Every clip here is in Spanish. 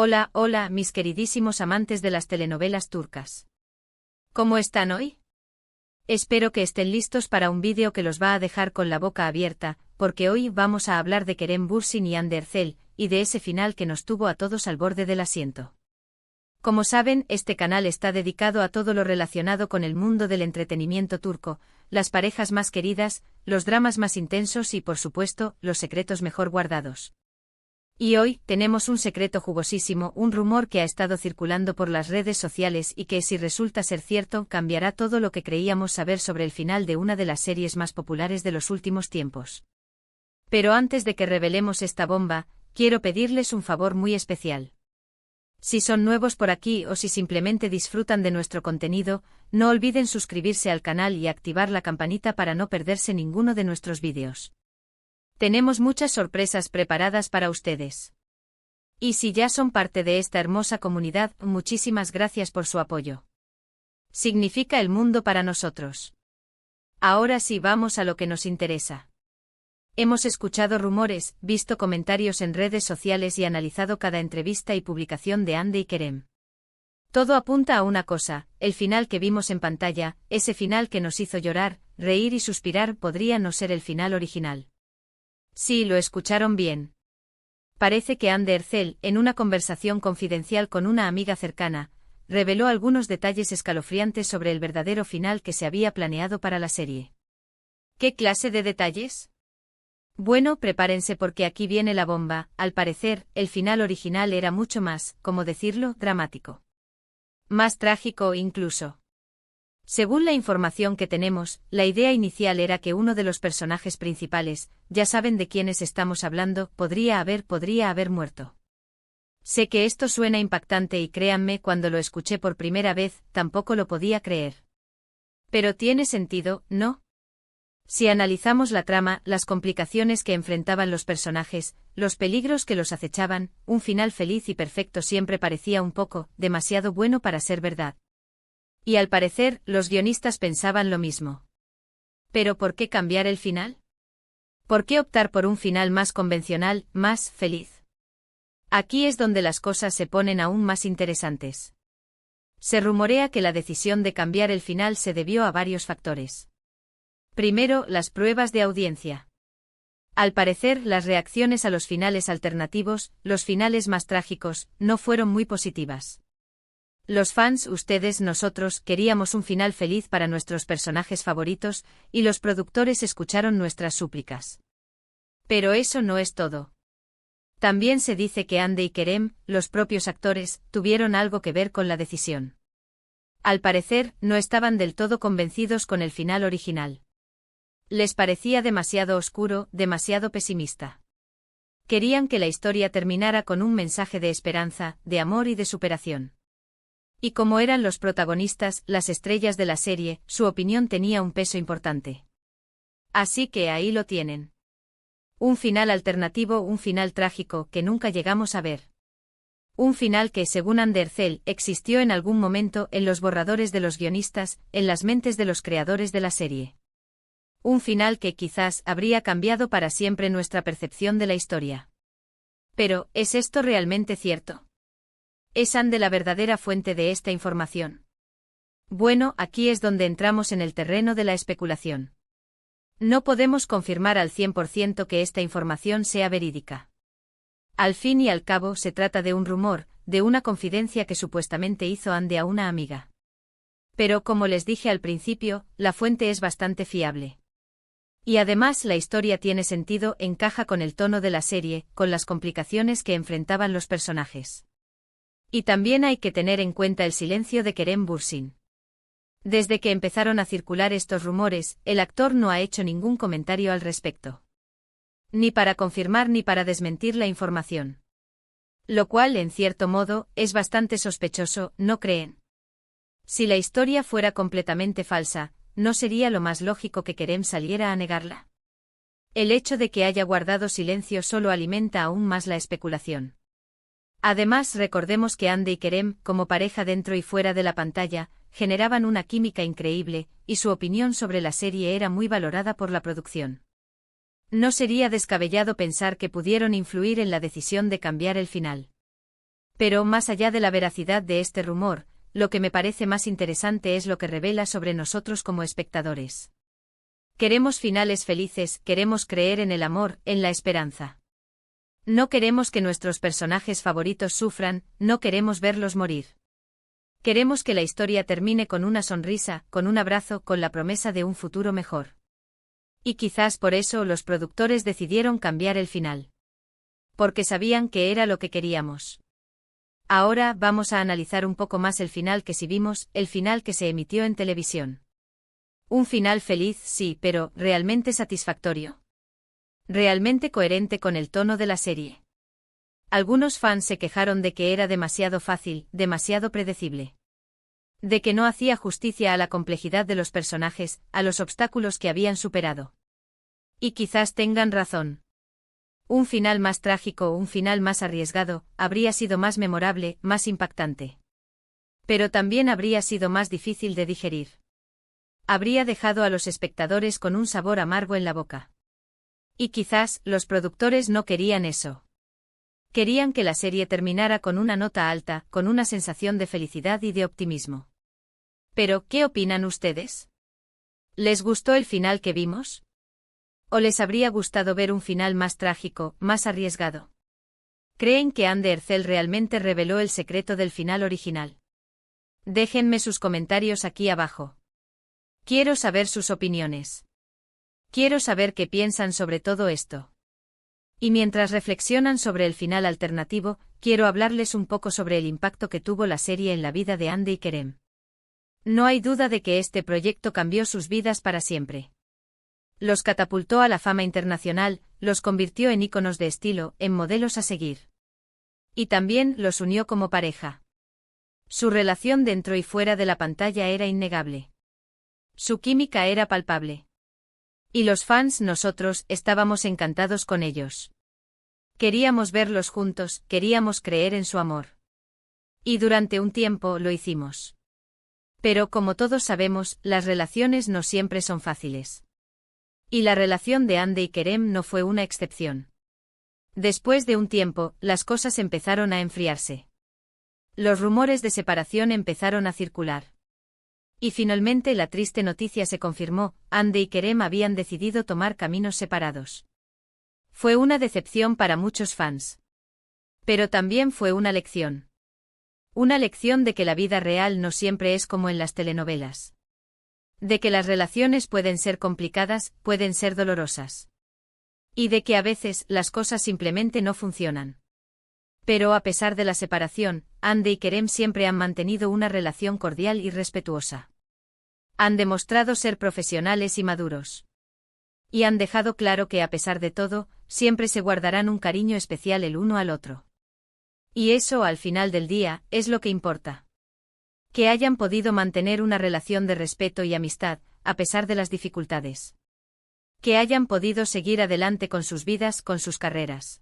Hola, hola, mis queridísimos amantes de las telenovelas turcas. ¿Cómo están hoy? Espero que estén listos para un vídeo que los va a dejar con la boca abierta, porque hoy vamos a hablar de Kerem Bürsin y Hande Erçel, y de ese final que nos tuvo a todos al borde del asiento. Como saben, este canal está dedicado a todo lo relacionado con el mundo del entretenimiento turco, las parejas más queridas, los dramas más intensos y, por supuesto, los secretos mejor guardados. Y hoy, tenemos un secreto jugosísimo, un rumor que ha estado circulando por las redes sociales y que, si resulta ser cierto, cambiará todo lo que creíamos saber sobre el final de una de las series más populares de los últimos tiempos. Pero antes de que revelemos esta bomba, quiero pedirles un favor muy especial. Si son nuevos por aquí o si simplemente disfrutan de nuestro contenido, no olviden suscribirse al canal y activar la campanita para no perderse ninguno de nuestros vídeos. Tenemos muchas sorpresas preparadas para ustedes. Y si ya son parte de esta hermosa comunidad, muchísimas gracias por su apoyo. Significa el mundo para nosotros. Ahora sí, vamos a lo que nos interesa. Hemos escuchado rumores, visto comentarios en redes sociales y analizado cada entrevista y publicación de Hande y Kerem. Todo apunta a una cosa: el final que vimos en pantalla, ese final que nos hizo llorar, reír y suspirar, podría no ser el final original. Sí, lo escucharon bien. Parece que Hande Erçel, en una conversación confidencial con una amiga cercana, reveló algunos detalles escalofriantes sobre el verdadero final que se había planeado para la serie. ¿Qué clase de detalles? Bueno, prepárense porque aquí viene la bomba. Al parecer, el final original era mucho más, ¿cómo decirlo?, dramático. Más trágico incluso. Según la información que tenemos, la idea inicial era que uno de los personajes principales, ya saben de quiénes estamos hablando, podría haber muerto. Sé que esto suena impactante y créanme, cuando lo escuché por primera vez, tampoco lo podía creer. Pero tiene sentido, ¿no? Si analizamos la trama, las complicaciones que enfrentaban los personajes, los peligros que los acechaban, un final feliz y perfecto siempre parecía un poco, demasiado bueno para ser verdad. Y al parecer, los guionistas pensaban lo mismo. ¿Pero por qué cambiar el final? ¿Por qué optar por un final más convencional, más feliz? Aquí es donde las cosas se ponen aún más interesantes. Se rumorea que la decisión de cambiar el final se debió a varios factores. Primero, las pruebas de audiencia. Al parecer, las reacciones a los finales alternativos, los finales más trágicos, no fueron muy positivas. Los fans, ustedes, nosotros, queríamos un final feliz para nuestros personajes favoritos, y los productores escucharon nuestras súplicas. Pero eso no es todo. También se dice que Hande y Kerem, los propios actores, tuvieron algo que ver con la decisión. Al parecer, no estaban del todo convencidos con el final original. Les parecía demasiado oscuro, demasiado pesimista. Querían que la historia terminara con un mensaje de esperanza, de amor y de superación. Y como eran los protagonistas, las estrellas de la serie, su opinión tenía un peso importante. Así que ahí lo tienen. Un final alternativo, un final trágico que nunca llegamos a ver. Un final que, según Hande Erçel, existió en algún momento en los borradores de los guionistas, en las mentes de los creadores de la serie. Un final que quizás habría cambiado para siempre nuestra percepción de la historia. Pero, ¿es esto realmente cierto? ¿Es Hande la verdadera fuente de esta información? Bueno, aquí es donde entramos en el terreno de la especulación. No podemos confirmar al 100% que esta información sea verídica. Al fin y al cabo se trata de un rumor, de una confidencia que supuestamente hizo Hande a una amiga. Pero como les dije al principio, la fuente es bastante fiable. Y además la historia tiene sentido, encaja con el tono de la serie, con las complicaciones que enfrentaban los personajes. Y también hay que tener en cuenta el silencio de Kerem Bürsin. Desde que empezaron a circular estos rumores, el actor no ha hecho ningún comentario al respecto. Ni para confirmar ni para desmentir la información. Lo cual, en cierto modo, es bastante sospechoso, ¿no creen? Si la historia fuera completamente falsa, ¿no sería lo más lógico que Kerem saliera a negarla? El hecho de que haya guardado silencio solo alimenta aún más la especulación. Además, recordemos que Hande y Kerem, como pareja dentro y fuera de la pantalla, generaban una química increíble, y su opinión sobre la serie era muy valorada por la producción. No sería descabellado pensar que pudieron influir en la decisión de cambiar el final. Pero más allá de la veracidad de este rumor, lo que me parece más interesante es lo que revela sobre nosotros como espectadores. Queremos finales felices, queremos creer en el amor, en la esperanza. No queremos que nuestros personajes favoritos sufran, no queremos verlos morir. Queremos que la historia termine con una sonrisa, con un abrazo, con la promesa de un futuro mejor. Y quizás por eso los productores decidieron cambiar el final. Porque sabían que era lo que queríamos. Ahora vamos a analizar un poco más el final que sí vimos, el final que se emitió en televisión. Un final feliz, sí, pero ¿realmente satisfactorio? ¿Realmente coherente con el tono de la serie? Algunos fans se quejaron de que era demasiado fácil, demasiado predecible. De que no hacía justicia a la complejidad de los personajes, a los obstáculos que habían superado. Y quizás tengan razón. Un final más trágico, un final más arriesgado, habría sido más memorable, más impactante. Pero también habría sido más difícil de digerir. Habría dejado a los espectadores con un sabor amargo en la boca. Y quizás los productores no querían eso. Querían que la serie terminara con una nota alta, con una sensación de felicidad y de optimismo. Pero, ¿qué opinan ustedes? ¿Les gustó el final que vimos? ¿O les habría gustado ver un final más trágico, más arriesgado? ¿Creen que Anne Ercel realmente reveló el secreto del final original? Déjenme sus comentarios aquí abajo. Quiero saber sus opiniones. Quiero saber qué piensan sobre todo esto. Y mientras reflexionan sobre el final alternativo, quiero hablarles un poco sobre el impacto que tuvo la serie en la vida de Andy y Kerem. No hay duda de que este proyecto cambió sus vidas para siempre. Los catapultó a la fama internacional, los convirtió en íconos de estilo, en modelos a seguir. Y también los unió como pareja. Su relación dentro y fuera de la pantalla era innegable. Su química era palpable. Y los fans, nosotros, estábamos encantados con ellos. Queríamos verlos juntos, queríamos creer en su amor. Y durante un tiempo lo hicimos. Pero como todos sabemos, las relaciones no siempre son fáciles. Y la relación de Andy y Kerem no fue una excepción. Después de un tiempo, las cosas empezaron a enfriarse. Los rumores de separación empezaron a circular. Y finalmente la triste noticia se confirmó, Andy y Kerem habían decidido tomar caminos separados. Fue una decepción para muchos fans. Pero también fue una lección. Una lección de que la vida real no siempre es como en las telenovelas. De que las relaciones pueden ser complicadas, pueden ser dolorosas. Y de que a veces las cosas simplemente no funcionan. Pero a pesar de la separación, Andy y Kerem siempre han mantenido una relación cordial y respetuosa. Han demostrado ser profesionales y maduros. Y han dejado claro que a pesar de todo, siempre se guardarán un cariño especial el uno al otro. Y eso, al final del día, es lo que importa. Que hayan podido mantener una relación de respeto y amistad, a pesar de las dificultades. Que hayan podido seguir adelante con sus vidas, con sus carreras.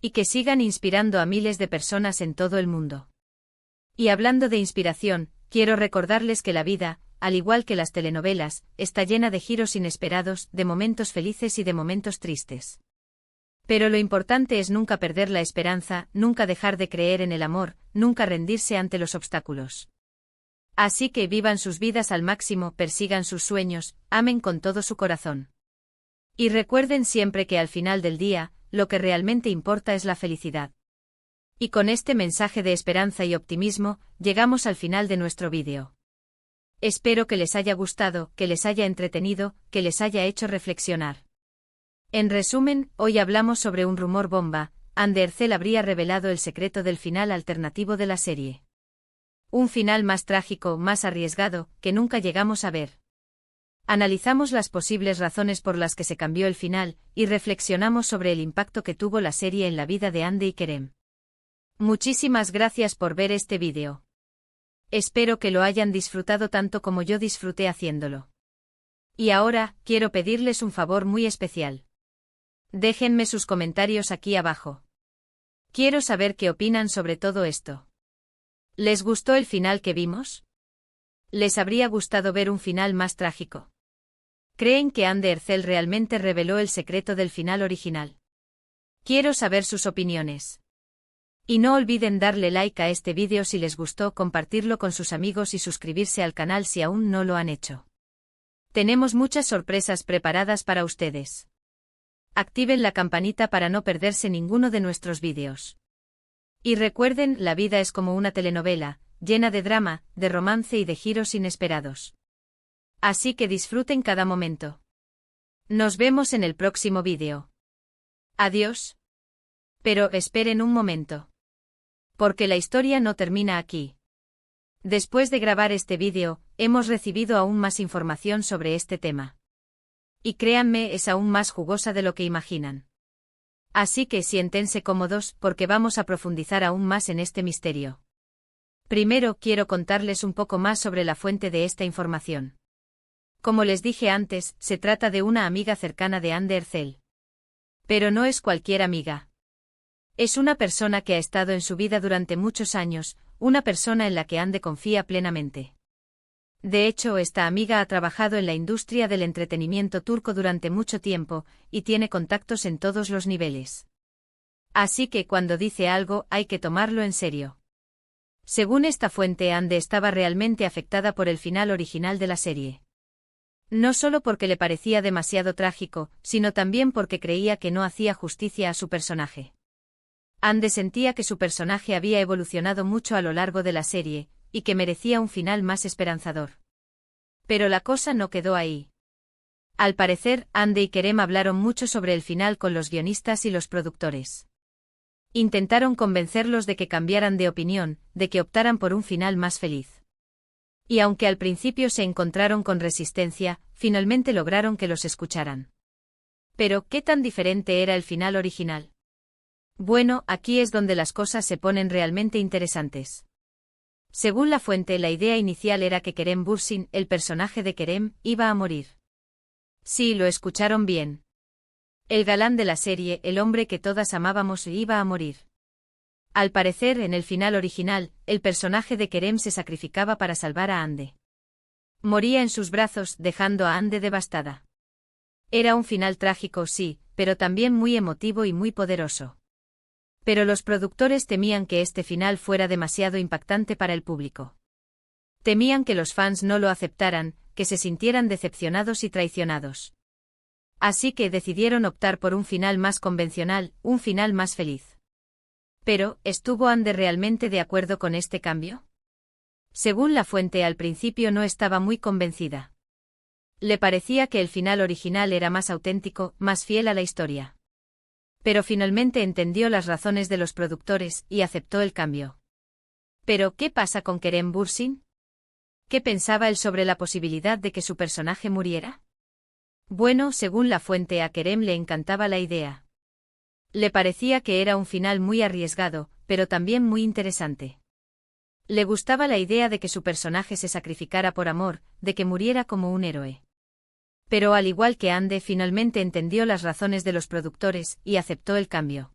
Y que sigan inspirando a miles de personas en todo el mundo. Y hablando de inspiración, quiero recordarles que la vida, al igual que las telenovelas, está llena de giros inesperados, de momentos felices y de momentos tristes. Pero lo importante es nunca perder la esperanza, nunca dejar de creer en el amor, nunca rendirse ante los obstáculos. Así que vivan sus vidas al máximo, persigan sus sueños, amen con todo su corazón. Y recuerden siempre que al final del día, lo que realmente importa es la felicidad. Y con este mensaje de esperanza y optimismo, llegamos al final de nuestro vídeo. Espero que les haya gustado, que les haya entretenido, que les haya hecho reflexionar. En resumen, hoy hablamos sobre un rumor bomba, Andy Ercel habría revelado el secreto del final alternativo de la serie. Un final más trágico, más arriesgado, que nunca llegamos a ver. Analizamos las posibles razones por las que se cambió el final, y reflexionamos sobre el impacto que tuvo la serie en la vida de Andy y Kerem. Muchísimas gracias por ver este vídeo. Espero que lo hayan disfrutado tanto como yo disfruté haciéndolo. Y ahora, quiero pedirles un favor muy especial. Déjenme sus comentarios aquí abajo. Quiero saber qué opinan sobre todo esto. ¿Les gustó el final que vimos? ¿Les habría gustado ver un final más trágico? ¿Creen que Andy Ercel realmente reveló el secreto del final original? Quiero saber sus opiniones. Y no olviden darle like a este vídeo si les gustó, compartirlo con sus amigos y suscribirse al canal si aún no lo han hecho. Tenemos muchas sorpresas preparadas para ustedes. Activen la campanita para no perderse ninguno de nuestros vídeos. Y recuerden, la vida es como una telenovela, llena de drama, de romance y de giros inesperados. Así que disfruten cada momento. Nos vemos en el próximo vídeo. Adiós. Pero esperen un momento. Porque la historia no termina aquí. Después de grabar este vídeo, hemos recibido aún más información sobre este tema. Y créanme, es aún más jugosa de lo que imaginan. Así que siéntense cómodos porque vamos a profundizar aún más en este misterio. Primero quiero contarles un poco más sobre la fuente de esta información. Como les dije antes, se trata de una amiga cercana de Anne Ercel. Pero no es cualquier amiga. Es una persona que ha estado en su vida durante muchos años, una persona en la que Anne confía plenamente. De hecho, esta amiga ha trabajado en la industria del entretenimiento turco durante mucho tiempo, y tiene contactos en todos los niveles. Así que cuando dice algo, hay que tomarlo en serio. Según esta fuente, Anne estaba realmente afectada por el final original de la serie. No solo porque le parecía demasiado trágico, sino también porque creía que no hacía justicia a su personaje. Anne sentía que su personaje había evolucionado mucho a lo largo de la serie, y que merecía un final más esperanzador. Pero la cosa no quedó ahí. Al parecer, Anne y Kerem hablaron mucho sobre el final con los guionistas y los productores. Intentaron convencerlos de que cambiaran de opinión, de que optaran por un final más feliz. Y aunque al principio se encontraron con resistencia, finalmente lograron que los escucharan. Pero, ¿qué tan diferente era el final original? Bueno, aquí es donde las cosas se ponen realmente interesantes. Según la fuente, la idea inicial era que Kerem Bürsin, el personaje de Kerem, iba a morir. Sí, lo escucharon bien. El galán de la serie, el hombre que todas amábamos, iba a morir. Al parecer, en el final original, el personaje de Kerem se sacrificaba para salvar a Hande. Moría en sus brazos, dejando a Hande devastada. Era un final trágico, sí, pero también muy emotivo y muy poderoso. Pero los productores temían que este final fuera demasiado impactante para el público. Temían que los fans no lo aceptaran, que se sintieran decepcionados y traicionados. Así que decidieron optar por un final más convencional, un final más feliz. Pero, ¿estuvo Hande realmente de acuerdo con este cambio? Según la fuente, al principio no estaba muy convencida. Le parecía que el final original era más auténtico, más fiel a la historia. Pero finalmente entendió las razones de los productores y aceptó el cambio. ¿Pero qué pasa con Kerem Bürsin? ¿Qué pensaba él sobre la posibilidad de que su personaje muriera? Bueno, según la fuente, a Kerem le encantaba la idea. Le parecía que era un final muy arriesgado, pero también muy interesante. Le gustaba la idea de que su personaje se sacrificara por amor, de que muriera como un héroe. Pero al igual que Hande, finalmente entendió las razones de los productores y aceptó el cambio.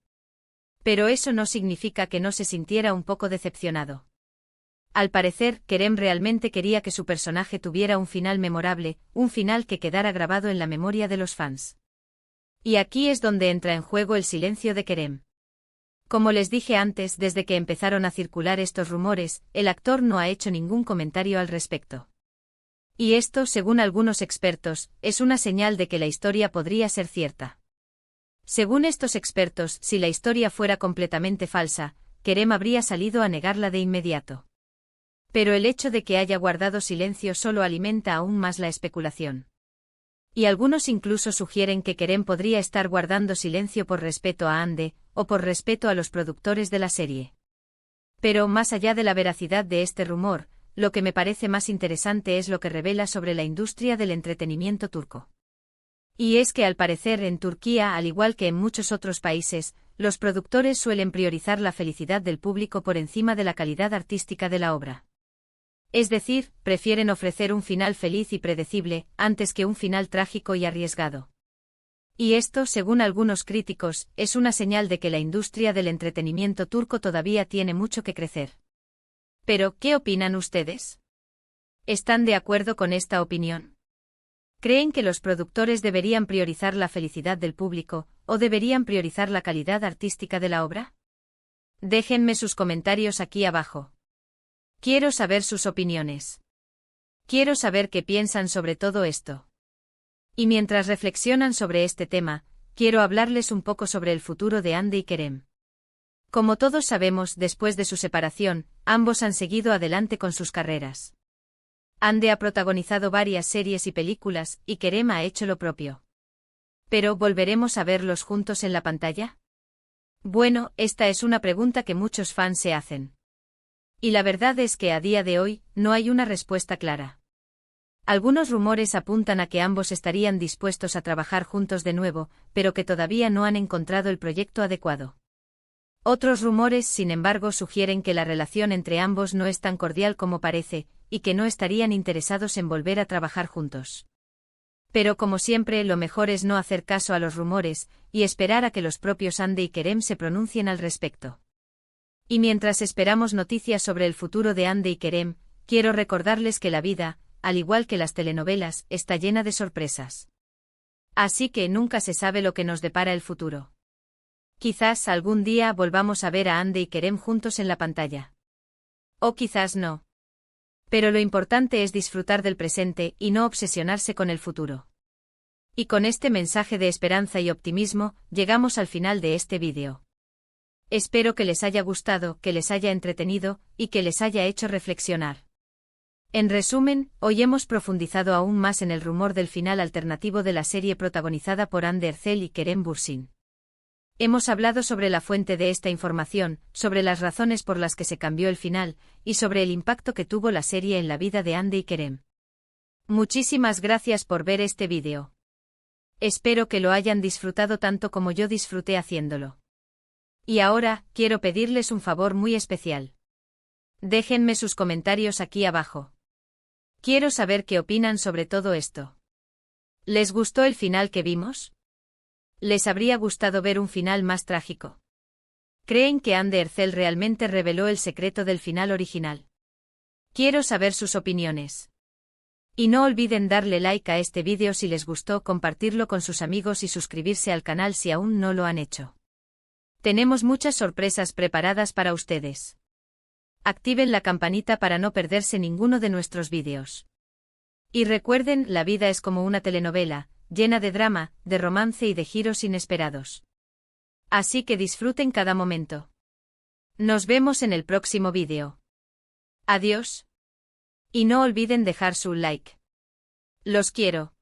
Pero eso no significa que no se sintiera un poco decepcionado. Al parecer, Kerem realmente quería que su personaje tuviera un final memorable, un final que quedara grabado en la memoria de los fans. Y aquí es donde entra en juego el silencio de Kerem. Como les dije antes, desde que empezaron a circular estos rumores, el actor no ha hecho ningún comentario al respecto. Y esto, según algunos expertos, es una señal de que la historia podría ser cierta. Según estos expertos, si la historia fuera completamente falsa, Kerem habría salido a negarla de inmediato. Pero el hecho de que haya guardado silencio solo alimenta aún más la especulación. Y algunos incluso sugieren que Kerem podría estar guardando silencio por respeto a Hande, o por respeto a los productores de la serie. Pero más allá de la veracidad de este rumor, lo que me parece más interesante es lo que revela sobre la industria del entretenimiento turco. Y es que al parecer en Turquía, al igual que en muchos otros países, los productores suelen priorizar la felicidad del público por encima de la calidad artística de la obra. Es decir, prefieren ofrecer un final feliz y predecible, antes que un final trágico y arriesgado. Y esto, según algunos críticos, es una señal de que la industria del entretenimiento turco todavía tiene mucho que crecer. Pero, ¿qué opinan ustedes? ¿Están de acuerdo con esta opinión? ¿Creen que los productores deberían priorizar la felicidad del público, o deberían priorizar la calidad artística de la obra? Déjenme sus comentarios aquí abajo. Quiero saber sus opiniones. Quiero saber qué piensan sobre todo esto. Y mientras reflexionan sobre este tema, quiero hablarles un poco sobre el futuro de Hande y Kerem. Como todos sabemos, después de su separación, ambos han seguido adelante con sus carreras. Hande ha protagonizado varias series y películas, y Kerem ha hecho lo propio. ¿Pero volveremos a verlos juntos en la pantalla? Bueno, esta es una pregunta que muchos fans se hacen. Y la verdad es que a día de hoy, no hay una respuesta clara. Algunos rumores apuntan a que ambos estarían dispuestos a trabajar juntos de nuevo, pero que todavía no han encontrado el proyecto adecuado. Otros rumores, sin embargo, sugieren que la relación entre ambos no es tan cordial como parece, y que no estarían interesados en volver a trabajar juntos. Pero como siempre, lo mejor es no hacer caso a los rumores, y esperar a que los propios Hande y Kerem se pronuncien al respecto. Y mientras esperamos noticias sobre el futuro de Hande y Kerem, quiero recordarles que la vida, al igual que las telenovelas, está llena de sorpresas. Así que nunca se sabe lo que nos depara el futuro. Quizás algún día volvamos a ver a Hande y Kerem juntos en la pantalla. O quizás no. Pero lo importante es disfrutar del presente y no obsesionarse con el futuro. Y con este mensaje de esperanza y optimismo, llegamos al final de este vídeo. Espero que les haya gustado, que les haya entretenido, y que les haya hecho reflexionar. En resumen, hoy hemos profundizado aún más en el rumor del final alternativo de la serie protagonizada por Hande Erçel y Kerem Bürsin. Hemos hablado sobre la fuente de esta información, sobre las razones por las que se cambió el final, y sobre el impacto que tuvo la serie en la vida de Hande y Kerem. Muchísimas gracias por ver este vídeo. Espero que lo hayan disfrutado tanto como yo disfruté haciéndolo. Y ahora, quiero pedirles un favor muy especial. Déjenme sus comentarios aquí abajo. Quiero saber qué opinan sobre todo esto. ¿Les gustó el final que vimos? ¿Les habría gustado ver un final más trágico? ¿Creen que Hande Erçel realmente reveló el secreto del final original? Quiero saber sus opiniones. Y no olviden darle like a este vídeo si les gustó, compartirlo con sus amigos y suscribirse al canal si aún no lo han hecho. Tenemos muchas sorpresas preparadas para ustedes. Activen la campanita para no perderse ninguno de nuestros vídeos. Y recuerden, la vida es como una telenovela, llena de drama, de romance y de giros inesperados. Así que disfruten cada momento. Nos vemos en el próximo vídeo. Adiós. Y no olviden dejar su like. Los quiero.